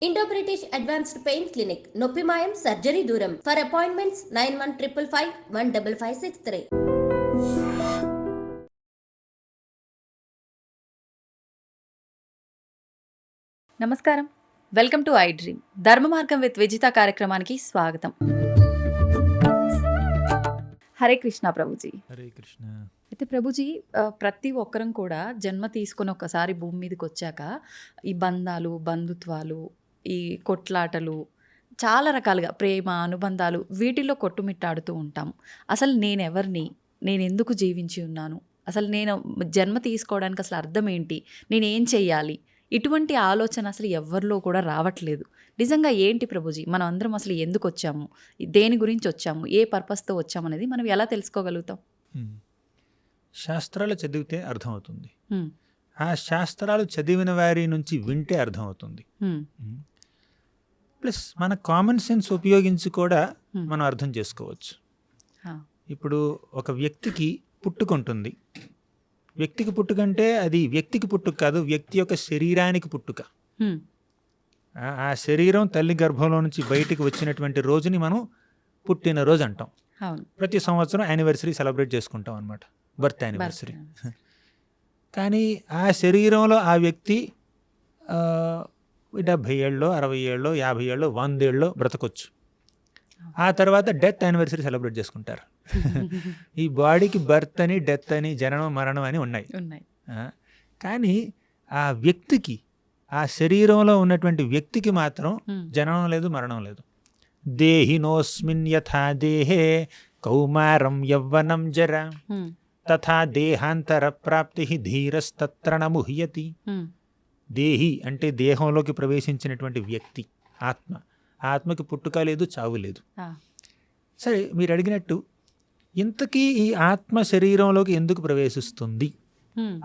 Indo British advanced pain clinic, నొప్పి మాయం, surgery దూరం. For appointments 9155515563. నమస్కారం, వెల్కమ్ టు ఐ డ్రీమ్. ధర్మ మార్గం విత్ విజిత కార్యక్రమానికి స్వాగతం. హరే కృష్ణ ప్రభుజీ. హరే కృష్ణ. అయితే ప్రభుజీ, ప్రతి ఒక్కరం కూడా జన్మ తీసుకొని ఒకసారి భూమి మీదకి వచ్చాక ఈ బంధాలు, బంధుత్వాలు, ఈ కొట్లాటలు, చాలా రకాలుగా ప్రేమ, అనుబంధాలు, వీటిల్లో కొట్టుమిట్టాడుతూ ఉంటాం. అసలు నేనెవరిని, నేను ఎందుకు జీవించి ఉన్నాను, అసలు నేను జన్మ తీసుకోవడానికి అసలు అర్థం ఏంటి, నేనేం చెయ్యాలి, ఇటువంటి ఆలోచన అసలు ఎవరిలో కూడా రావట్లేదు. నిజంగా ఏంటి ప్రభుజీ, మనం అందరం అసలు ఎందుకు వచ్చాము, దేని గురించి వచ్చాము, ఏ పర్పస్తో వచ్చాము అనేది మనం ఎలా తెలుసుకోగలుగుతాం? శాస్త్రాలు చదివితే అర్థమవుతుంది. ఆ శాస్త్రాలు చదివిన వారి నుంచి వింటే అర్థమవుతుంది. ప్లస్ మన కామన్ సెన్స్ ఉపయోగించి కూడా మనం అర్థం చేసుకోవచ్చు. ఇప్పుడు ఒక వ్యక్తికి పుట్టుకుంటుంది. వ్యక్తికి పుట్టుకంటే అది వ్యక్తికి పుట్టుక కాదు, వ్యక్తి యొక్క శరీరానికి పుట్టుక. ఆ శరీరం తల్లి గర్భంలో నుంచి బయటికి వచ్చినటువంటి రోజుని మనం పుట్టినరోజు అంటాం. ప్రతి సంవత్సరం యానివర్సరీ సెలబ్రేట్ చేసుకుంటాం అనమాట, బర్త్ యానివర్సరీ. కానీ ఆ శరీరంలో ఆ వ్యక్తి 70 ఏళ్ళలో, 60 ఏళ్ళలో, 50 ఏళ్ళలో, 100 ఏళ్ళలో బ్రతకొచ్చు. ఆ తర్వాత డెత్ యానివర్సరీ సెలబ్రేట్ చేసుకుంటారు. ఈ బాడీకి బర్త్ అని, డెత్ అని, జననం, మరణం అని ఉన్నాయి. కానీ ఆ వ్యక్తికి, ఆ శరీరంలో ఉన్నటువంటి వ్యక్తికి మాత్రం జననం లేదు, మరణం లేదు. దేహినోస్మిన్ యథా దేహే కౌమారం యవ్వనం జర తథా దేహాంతర ప్రాప్తి ధీరస్తత్ర న ముహ్యతి. దేహి అంటే దేహంలోకి ప్రవేశించినటువంటి వ్యక్తి, ఆత్మ. ఆత్మకి పుట్టుక లేదు, చావు లేదు. సరే, మీరు అడిగినట్టు ఇంతకీ ఈ ఆత్మ శరీరంలోకి ఎందుకు ప్రవేశిస్తుంది?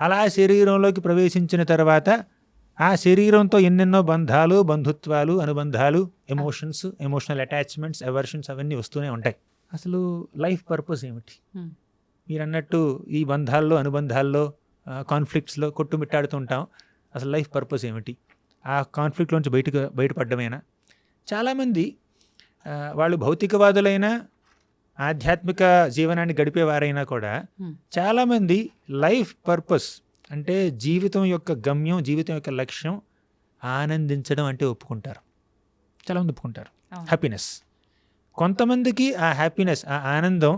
అలా శరీరంలోకి ప్రవేశించిన తర్వాత ఆ శరీరంతో ఎన్నెన్నో బంధాలు, బంధుత్వాలు, అనుబంధాలు, ఎమోషన్స్, ఎమోషనల్ అటాచ్మెంట్స్, ఎవర్షన్స్ అవన్నీ వస్తూనే ఉంటాయి. అసలు లైఫ్ పర్పస్ ఏమిటి? మీరు అన్నట్టు ఈ బంధాల్లో, అనుబంధాల్లో, కాన్ఫ్లిక్ట్స్లో కొట్టుమిట్టాడుతూ ఉంటాం. అసలు లైఫ్ పర్పస్ ఏమిటి? ఆ కాన్ఫ్లిక్ట్లోంచి బయటపడ్డమైనా చాలామంది వాళ్ళు భౌతికవాదులైనా, ఆధ్యాత్మిక జీవనాన్ని గడిపేవారైనా కూడా చాలామంది లైఫ్ పర్పస్ అంటే జీవితం యొక్క గమ్యం, జీవితం యొక్క లక్ష్యం ఆనందించడం అంటే ఒప్పుకుంటారు. చాలామంది ఒప్పుకుంటారు హ్యాపీనెస్. కొంతమందికి ఆ హ్యాపీనెస్, ఆ ఆనందం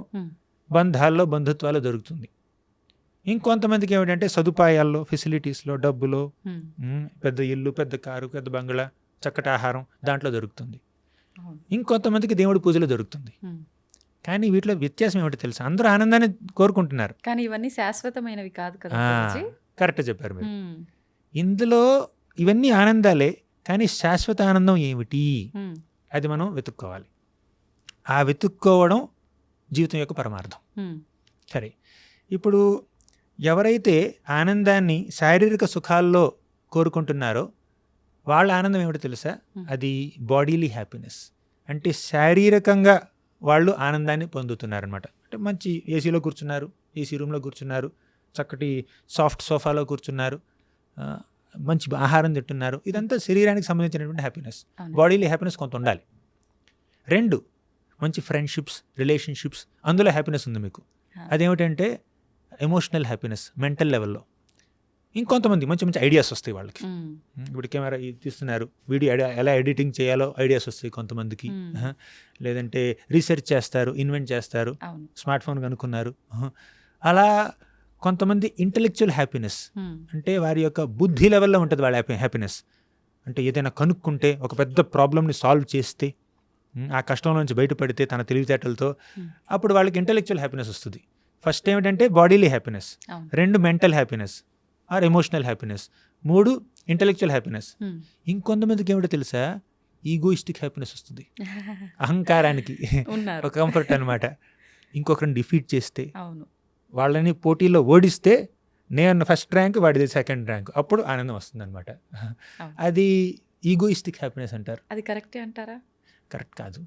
బంధాల్లో, బంధుత్వాల్లో దొరుకుతుంది. ఇంకొంతమందికి ఏమిటంటే సదుపాయాల్లో, ఫెసిలిటీస్లో, డబ్బులో, పెద్ద ఇల్లు, పెద్ద కారు, పెద్ద బంగ్లా, చక్కటి ఆహారం, దాంట్లో దొరుకుతుంది. ఇంకొంతమందికి దేవుడి పూజలో దొరుకుతుంది. కానీ వీటిలో వ్యత్యాసం ఏమిటో తెలుసా? అందరూ ఆనందాన్ని కోరుకుంటున్నారు, కానీ ఇవన్నీ శాశ్వతమైనవి కాదు కదా. కరెక్ట్ చెప్పారు మీరు. ఇందులో ఇవన్నీ ఆనందాలే, కానీ శాశ్వత ఆనందం ఏమిటి, అది మనం వెతుక్కోవాలి. ఆ వెతుక్కోవడం జీవితం యొక్క పరమార్థం. సరే, ఇప్పుడు ఎవరైతే ఆనందాన్ని శారీరక సుఖాల్లో కోరుకుంటున్నారో వాళ్ళ ఆనందం ఏమిటో తెలుసా? అది బాడీలీ హ్యాపీనెస్. అంటే శారీరకంగా వాళ్ళు ఆనందాన్ని పొందుతున్నారనమాట. అంటే మంచి ఏసీలో కూర్చున్నారు, ఏసీ రూమ్లో కూర్చున్నారు, చక్కటి సాఫ్ట్ సోఫాలో కూర్చున్నారు, మంచి ఆహారం తింటున్నారు. ఇదంతా శరీరానికి సంబంధించినటువంటి హ్యాపీనెస్. బాడీలీ హ్యాపీనెస్ కొంత ఉండాలి. 2, మంచి ఫ్రెండ్షిప్స్, రిలేషన్షిప్స్, అందులో హ్యాపీనెస్ ఉంది మీకు. అదేమిటంటే ఎమోషనల్ హ్యాపీనెస్, మెంటల్ లెవెల్లో. ఇంకొంతమంది మంచి మంచి ఐడియాస్ వస్తాయి వాళ్ళకి. ఇప్పుడు కెమెరా తీస్తున్నారు, వీడియో ఎలా ఎడిటింగ్ చేయాలో ఐడియాస్ వస్తాయి కొంతమందికి. లేదంటే రీసెర్చ్ చేస్తారు, ఇన్వెంట్ చేస్తారు, స్మార్ట్ ఫోన్ కనుక్కున్నారు. అలా కొంతమంది ఇంటలెక్చువల్ హ్యాపీనెస్, అంటే వారి యొక్క బుద్ధి లెవెల్లో ఉంటుంది వాళ్ళ హ్యాపీనెస్. అంటే ఏదైనా కనుక్కుంటే, ఒక పెద్ద ప్రాబ్లమ్ని సాల్వ్ చేస్తే, ఆ కష్టంలో నుంచి బయటపడితే తన తెలివితేటలతో, అప్పుడు వాళ్ళకి ఇంటలెక్చువల్ హ్యాపీనెస్ వస్తుంది. ఫస్ట్ ఏమిటంటే bodily happiness, 2 mental happiness or emotional happiness, 3 intellectual happiness. ఇంకొంతమందికి ఏమిటో తెలుసా? ఈగోయిస్టిక్ హ్యాపీనెస్ వస్తుంది. అహంకారానికి ఒక కంఫర్ట్ అనమాట. ఇంకొకరిని డిఫీట్ చేస్తే, వాళ్ళని పోటీలో ఓడిస్తే, నేను ఫస్ట్ ర్యాంక్, వాడిది సెకండ్ ర్యాంక్, అప్పుడు ఆనందం వస్తుంది అనమాట. అది ఈగోయిస్టిక్ హ్యాపీనెస్ అంటారు. అది కరెక్టే అంటారా? కరెక్ట్ కాదు.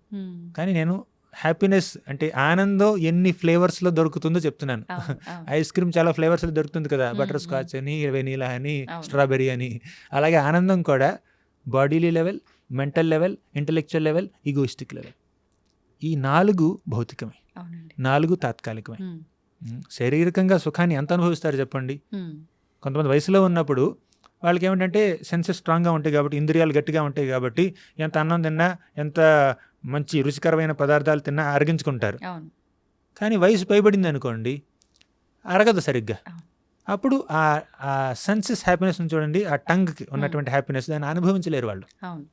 కానీ నేను హ్యాపీనెస్ అంటే ఆనందం ఎన్ని ఫ్లేవర్స్లో దొరుకుతుందో చెప్తున్నాను. ఐస్ క్రీమ్ చాలా ఫ్లేవర్స్లో దొరుకుతుంది కదా, బటర్ స్కాచ్ అని, వెనీలా అని, స్ట్రాబెర్రీ అని. అలాగే ఆనందం కూడా bodily level, mental level, intellectual level, egoistic level. ఈ 4 భౌతికమే, అవునండి. 4 తాత్కాలికమే. ఉమ్, శారీరకంగా సుఖాన్ని ఎంత అనుభవిస్తారు చెప్పండి? ఉమ్, కొంతమంది వయసులో ఉన్నప్పుడు వాళ్ళకి ఏమిటంటే సెన్సెస్ స్ట్రాంగ్గా ఉంటాయి కాబట్టి, ఇంద్రియాలు గట్టిగా ఉంటాయి కాబట్టి ఎంత అన్నం తిన్నా, ఎంత మంచి రుచికరమైన పదార్థాలు తిన్నా అరిగించుకుంటారు. అవును. కానీ వయసు పైబడింది అనుకోండి, అరగదు సరిగ్గా. అవును. అప్పుడు ఆ సెన్సెస్ హ్యాపీనెస్ చూడండి, ఆ టంగ్కి ఉన్నటువంటి హ్యాపీనెస్ దాన్ని అనుభవించలేరు వాళ్ళు. అవును.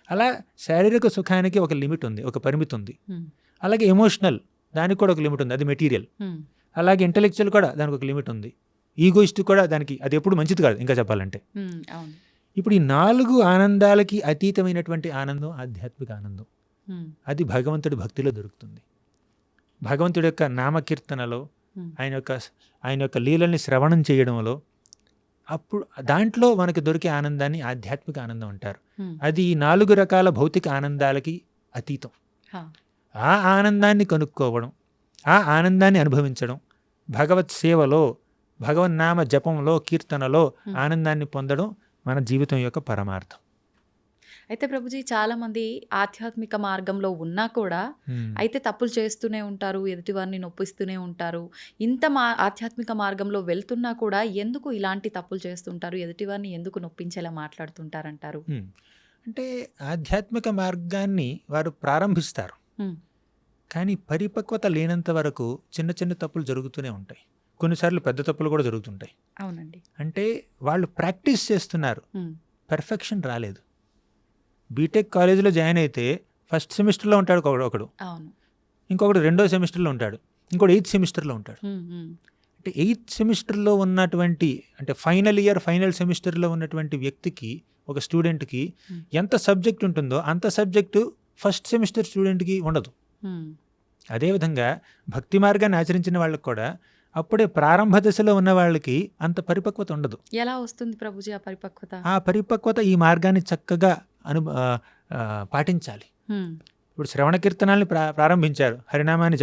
అలా శారీరక సుఖానికి ఒక లిమిట్ ఉంది, ఒక పరిమితి ఉంది. ఉమ్, అలాగే ఎమోషనల్ దానికి కూడా ఒక లిమిట్ ఉంది, అది మెటీరియల్. ఉమ్, అలాగే ఇంటలెక్చువల్ కూడా దానికి ఒక లిమిట్ ఉంది. ఈగోయిస్ట్ కూడా దానికి అది ఎప్పుడు మంచిది కాదు ఇంకా చెప్పాలంటే. ఉమ్, అవును. ఇప్పుడు ఈ 4 ఆనందాలకి అతీతమైనటువంటి ఆనందం ఆధ్యాత్మిక ఆనందం. ఉమ్, అది భగవంతుడి భక్తిలో దొరుకుతుంది. భగవంతుడి యొక్క నామకీర్తనలో, ఉమ్, ఆయన యొక్క లీలల్ని శ్రవణం చేయడంలో, అప్పుడు దాంట్లో మనకి దొరికే ఆనందాన్ని ఆధ్యాత్మిక ఆనందం అంటారు. ఉమ్, అది ఈ 4 రకాల భౌతిక ఆనందాలకి అతీతం. హా, ఆ ఆనందాన్ని కనుక్కోవడం, ఆ ఆనందాన్ని అనుభవించడం, భగవత్ సేవలో, భగవన్నామ జపంలో, కీర్తనలో ఆనందాన్ని పొందడం మన జీవితం యొక్క పరమార్థం. అయితే ప్రభుజీ చాలా మంది ఆధ్యాత్మిక మార్గంలో ఉన్నా కూడా అయితే తప్పులు చేస్తూనే ఉంటారు, ఎదుటివారిని నొప్పిస్తూనే ఉంటారు. ఇంత ఆధ్యాత్మిక మార్గంలో వెళ్తున్నా కూడా ఎందుకు ఇలాంటి తప్పులు చేస్తుంటారు, ఎదుటివారిని ఎందుకు నొప్పించేలా మాట్లాడుతుంటారంటారు? అంటే ఆధ్యాత్మిక మార్గాన్ని వారు ప్రారంభిస్తారు, ఉమ్, కానీ పరిపక్వత లేనంత వరకు చిన్న చిన్న తప్పులు జరుగుతూనే ఉంటాయి. కొన్నిసార్లు పెద్ద తప్పులు కూడా జరుగుతుంటాయి. అవునండి. అంటే వాళ్ళు ప్రాక్టీస్ చేస్తున్నారు, ఉమ్, పర్ఫెక్షన్ రాలేదు. బీటెక్ కాలేజీలో జాయిన్ అయితే ఫస్ట్ సెమిస్టర్లో ఉంటాడు ఒకడు, అవును. ఇంకొకడు 2వ సెమిస్టర్లో ఉంటాడు, ఇంకోటి 8th సెమిస్టర్లో ఉంటాడు. ఉమ్, ఉమ్, అంటే 8th సెమిస్టర్లో ఉన్నటువంటి, అంటే ఫైనల్ ఇయర్ ఫైనల్ సెమిస్టర్లో ఉన్నటువంటి వ్యక్తికి, ఒక స్టూడెంట్కి ఎంత సబ్జెక్ట్ ఉంటుందో అంత సబ్జెక్టు ఫస్ట్ సెమిస్టర్ స్టూడెంట్కి ఉండదు. ఉమ్, అదేవిధంగా భక్తి మార్గాన్ని ఆచరించిన వాళ్ళకి కూడా అప్పుడే ప్రారంభ దశలో ఉన్న వాళ్ళకి అంత పరిపక్వత ఉండదు. ఎలా వస్తుంది ప్రభుజీ ఆ పరిపక్వత? ఆ పరిపక్వత ఈ మార్గాన్ని చక్కగా పాటించాలి. ఉమ్, ఇప్పుడు శ్రవణ కీర్తనాల్ని ప్రారంభించారు, హరినామాన్ని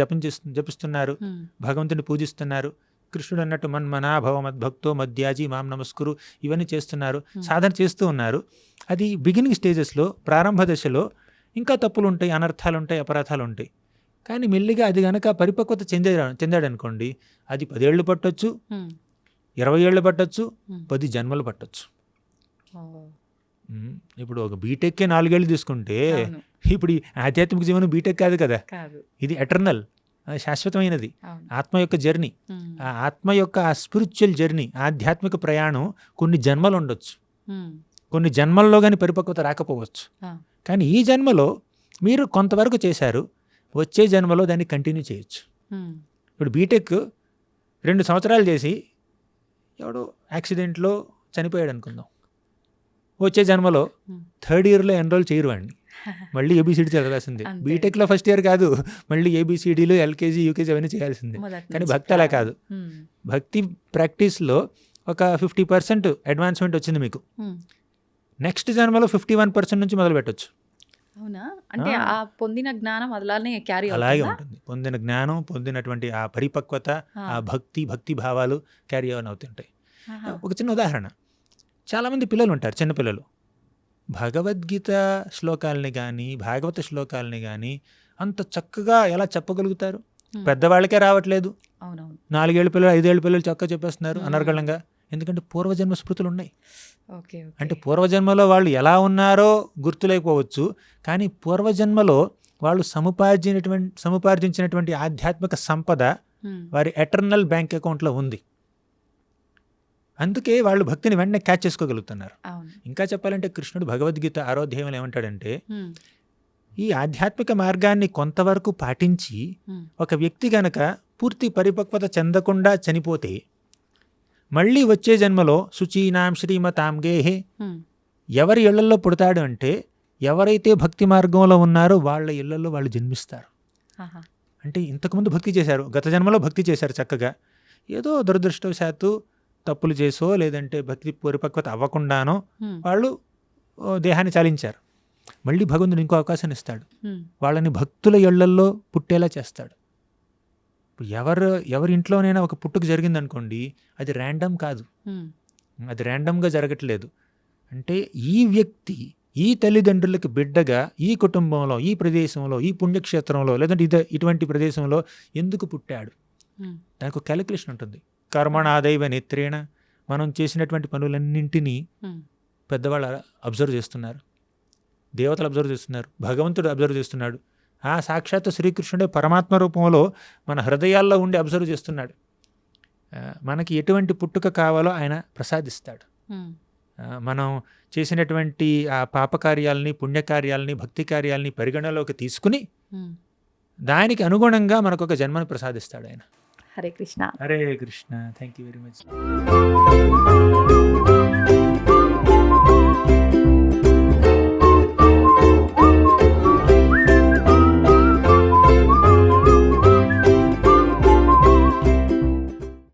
జపిస్తున్నారు, ఉమ్, భగవంతుని పూజిస్తున్నారు, కృష్ణుడు అన్నట్టు మన్మనాభవ మద్భక్తో మధ్యాజీ మాం నమస్కురు, ఇవన్నీ చేస్తున్నారు, సాధన చేస్తూ ఉన్నారు. అది బిగినింగ్ స్టేజెస్లో, ప్రారంభ దశలో ఇంకా తప్పులు ఉంటాయి, అనర్థాలు ఉంటాయి, అపరాధాలు ఉంటాయి. కానీ మెల్లిగా అది కనుక పరిపక్వత చెందాడు అనుకోండి, అది 10 ఏళ్ళు పట్టొచ్చు, 20 ఏళ్ళు పట్టొచ్చు, 10 జన్మలు పట్టొచ్చు. ఇప్పుడు ఒక బీటెక్కే 4 ఏళ్ళు తీసుకుంటే ఇప్పుడు ఈ ఆధ్యాత్మిక జీవనం బీటెక్ కాదు కదా, ఇది ఎటర్నల్, శాశ్వతమైనది, ఆత్మ యొక్క జర్నీ. ఆ ఆత్మ యొక్క ఆ స్పిరిచువల్ జర్నీ, ఆధ్యాత్మిక ప్రయాణం కొన్ని జన్మలు ఉండొచ్చు, కొన్ని జన్మల్లో కానీ పరిపక్వత రాకపోవచ్చు. కానీ ఈ జన్మలో మీరు కొంతవరకు చేశారు, వచ్చే జన్మలో దాన్ని కంటిన్యూ చేయొచ్చు. ఇప్పుడు బీటెక్ 2 సంవత్సరాలు చేసి ఎవడో యాక్సిడెంట్లో చనిపోయాడు అనుకుందాం, వచ్చే జన్మలో 3rd ఇయర్లో ఎన్రోల్ చేయరు వాడిని, మళ్ళీ ఏబిసిడి చదవాల్సిందే. బీటెక్లో ఫస్ట్ ఇయర్ కాదు, మళ్ళీ ఏబిసిడీలు, ఎల్కేజీ, యూకేజీ అవన్నీ చేయాల్సిందే. కానీ భక్తి అలా కాదు. భక్తి ప్రాక్టీస్లో ఒక 50% అడ్వాన్స్మెంట్ వచ్చింది మీకు, నెక్స్ట్ జన్మలో 51% నుంచి మొదలు పెట్టచ్చు. అవునా? అంటే ఆ పొందిన జ్ఞానం అలానే క్యారీ అలాగే ఉంటుంది. పొందిన జ్ఞానం, పొందినటువంటి ఆ పరిపక్వత, ఆ భక్తి భావాలు క్యారీ ఆన్ అవుతుంటాయి. ఒక చిన్న ఉదాహరణ, చాలామంది పిల్లలు ఉంటారు, చిన్నపిల్లలు, భగవద్గీత శ్లోకాలని కానీ భాగవత శ్లోకాలని కానీ అంత చక్కగా ఎలా చెప్పగలుగుతారు? పెద్దవాళ్ళకే రావట్లేదు. 4 ఏళ్ళ పిల్లలు, 5 ఏళ్ళ పిల్లలు చక్కగా చెప్పేస్తున్నారు అనర్గళంగా. ఎందుకంటే పూర్వజన్మ స్మృతులు ఉన్నాయి. అంటే పూర్వజన్మలో వాళ్ళు ఎలా ఉన్నారో గుర్తులేకపోవచ్చు, కానీ పూర్వజన్మలో వాళ్ళు సముపార్జించినటువంటి ఆధ్యాత్మిక సంపద వారి ఎటర్నల్ బ్యాంక్ అకౌంట్లో ఉంది. అందుకే వాళ్ళు భక్తిని వెంటనే క్యాచ్ చేసుకోగలుగుతున్నారు. ఇంకా చెప్పాలంటే కృష్ణుడు భగవద్గీత 6వ అధ్యాయంలో ఏమంటాడంటే, ఈ ఆధ్యాత్మిక మార్గాన్ని కొంతవరకు పాటించి ఒక వ్యక్తి గనక పూర్తి పరిపక్వత చెందకుండా చనిపోతే మళ్ళీ వచ్చే జన్మలో శుచీనాం శ్రీమతాం గేహే, ఎవరి ఇళ్లలో పుడతాడు అంటే ఎవరైతే భక్తి మార్గంలో ఉన్నారో వాళ్ళ ఇళ్లలో వాళ్ళు జన్మిస్తారు. అంటే ఇంతకుముందు భక్తి చేశారు, గత జన్మలో భక్తి చేశారు చక్కగా, ఏదో దురదృష్టవశాత్తు తప్పులు చేసో లేదంటే భక్తి పరిపక్వత అవ్వకుండానో వాళ్ళు దేహాన్ని చాలించారు. మళ్ళీ భగవంతుడు ఇంకో అవకాశాన్ని ఇస్తాడు, వాళ్ళని భక్తుల ఇళ్లల్లో పుట్టేలా చేస్తాడు. ఎవరి ఇంట్లోనైనా ఒక పుట్టుక జరిగిందనుకోండి, అది ర్యాండమ్ కాదు, అది ర్యాండమ్గా జరగట్లేదు. అంటే ఈ వ్యక్తి ఈ తల్లిదండ్రులకి బిడ్డగా ఈ కుటుంబంలో, ఈ ప్రదేశంలో, ఈ పుణ్యక్షేత్రంలో, లేదంటే ఇటువంటి ప్రదేశంలో ఎందుకు పుట్టాడు? ఉమ్, దానికి ఒక క్యాలిక్యులేషన్ ఉంటుంది. కర్మణాదైవ నేత్రేణ, మనం చేసినటువంటి పనులన్నింటినీ ఉమ్, పెద్దవాళ్ళు అబ్జర్వ్ చేస్తున్నారు, దేవతలు అబ్జర్వ్ చేస్తున్నారు, భగవంతుడు అబ్జర్వ్ చేస్తున్నాడు. ఆ సాక్షాత్తు శ్రీకృష్ణుడే పరమాత్మ రూపంలో మన హృదయాల్లో ఉండి అబ్జర్వ్ చేస్తున్నాడు. మనకి ఎటువంటి పుట్టుక కావాలో ఆయన ప్రసాదిస్తాడు. ఉమ్, మనం చేసినటువంటి ఆ పాపకార్యాలని, పుణ్యకార్యాలని, భక్తి కార్యాలని పరిగణలోకి తీసుకుని ఉమ్. దానికి అనుగుణంగా మనకు ఒక జన్మను ప్రసాదిస్తాడు ఆయన. Hare Krishna. Hare Krishna. Thank you very much.